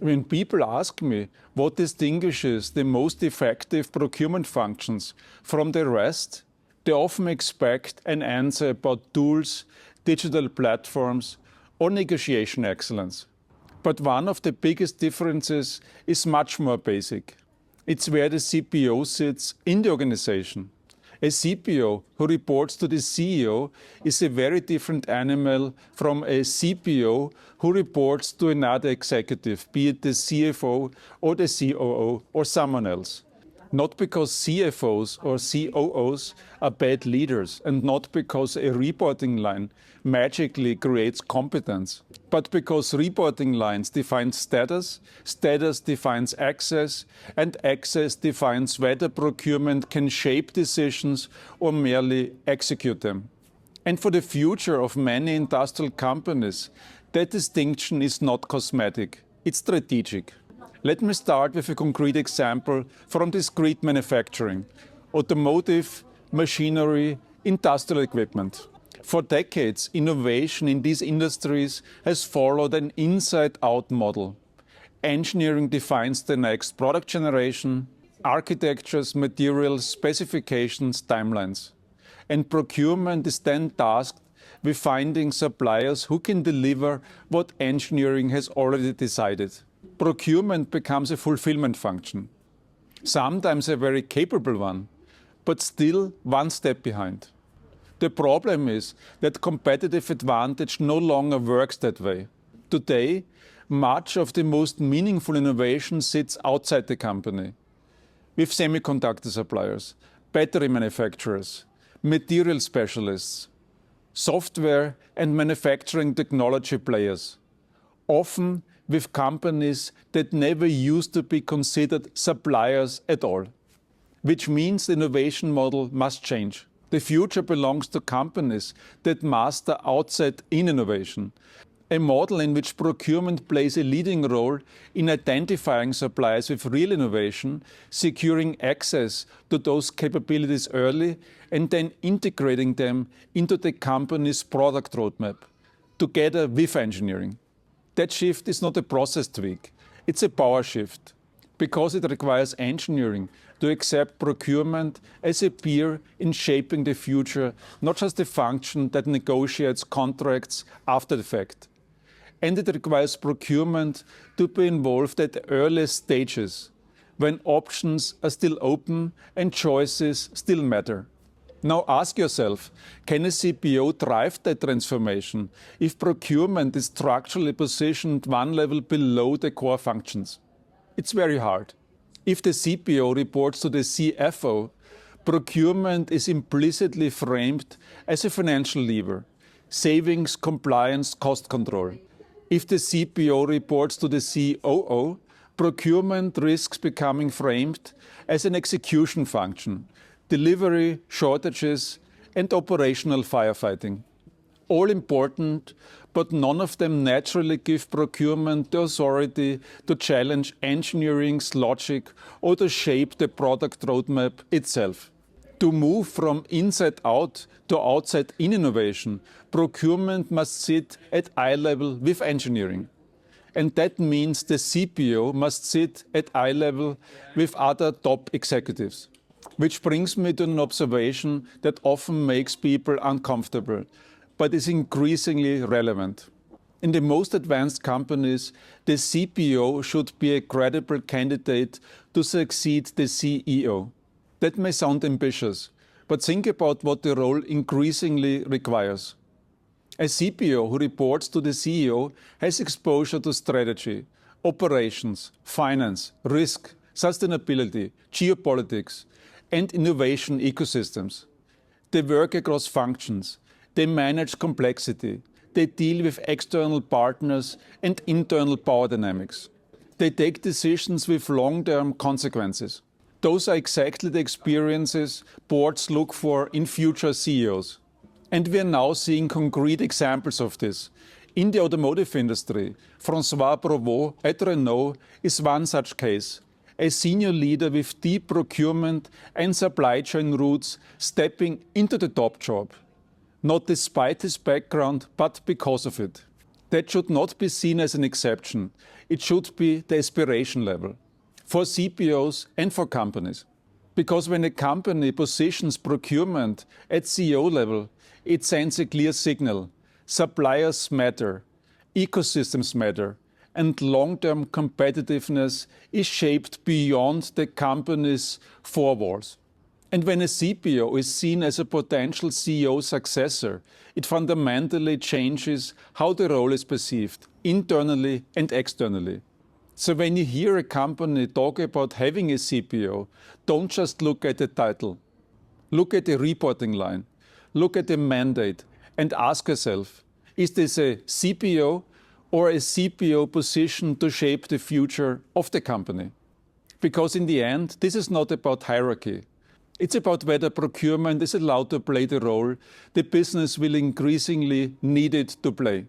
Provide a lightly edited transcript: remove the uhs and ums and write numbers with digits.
When people ask me what distinguishes the most effective procurement functions from the rest, they often expect an answer about tools, digital platforms, or negotiation excellence. But one of the biggest differences is much more basic. It's where the CPO sits in the organization. A CPO who reports to the CEO is a very different animal from a CPO who reports to another executive, be it the CFO or the COO or someone else. Not because CFOs or COOs are bad leaders and not because a reporting line magically creates competence, but because reporting lines define status, status defines access, and access defines whether procurement can shape decisions or merely execute them. And for the future of many industrial companies, that distinction is not cosmetic, it's strategic. Let me start with a concrete example from discrete manufacturing, automotive, machinery, industrial equipment. For decades, innovation in these industries has followed an inside-out model. Engineering defines the next product generation, architectures, materials, specifications, timelines. And procurement is then tasked with finding suppliers who can deliver what engineering has already decided. Procurement becomes a fulfillment function, sometimes a very capable one, but still one step behind. The problem is that competitive advantage no longer works that way. Today, much of the most meaningful innovation sits outside the company, with semiconductor suppliers, battery manufacturers, material specialists, software and manufacturing technology players, often with companies that never used to be considered suppliers at all, which means the innovation model must change. The future belongs to companies that master outside-in innovation, a model in which procurement plays a leading role in identifying suppliers with real innovation, securing access to those capabilities early, and then integrating them into the company's product roadmap, together with engineering. That shift is not a process tweak, it's a power shift, because it requires engineering to accept procurement as a peer in shaping the future, not just a function that negotiates contracts after the fact. And it requires procurement to be involved at the earliest stages, when options are still open and choices still matter. Now ask yourself, can a CPO drive that transformation if procurement is structurally positioned one level below the core functions? It's very hard. If the CPO reports to the CFO, procurement is implicitly framed as a financial lever, savings, compliance, cost control. If the CPO reports to the COO, procurement risks becoming framed as an execution function, delivery, shortages, and operational firefighting. All important, but none of them naturally give procurement the authority to challenge engineering's logic or to shape the product roadmap itself. To move from inside out to outside in innovation, procurement must sit at eye level with engineering. And that means the CPO must sit at eye level with other top executives. Which brings me to an observation that often makes people uncomfortable, but is increasingly relevant. In the most advanced companies, the CPO should be a credible candidate to succeed the CEO. That may sound ambitious, but think about what the role increasingly requires. A CPO who reports to the CEO has exposure to strategy, operations, finance, risk, sustainability, geopolitics, and innovation ecosystems. They work across functions, they manage complexity, they deal with external partners and internal power dynamics. They take decisions with long-term consequences. Those are exactly the experiences boards look for in future CEOs. And we are now seeing concrete examples of this. In the automotive industry, François Provost at Renault is one such case. A senior leader with deep procurement and supply chain roots stepping into the top job. Not despite his background, but because of it. That should not be seen as an exception. It should be the aspiration level for CPOs and for companies. Because when a company positions procurement at CEO level, it sends a clear signal. Suppliers matter, ecosystems matter, and long-term competitiveness is shaped beyond the company's four walls. And when a CPO is seen as a potential CEO successor, it fundamentally changes how the role is perceived, internally and externally. So when you hear a company talk about having a CPO, don't just look at the title. Look at the reporting line, look at the mandate, and ask yourself, is this a CPO or a CPO position to shape the future of the company? Because in the end, this is not about hierarchy. It's about whether procurement is allowed to play the role the business will increasingly need it to play.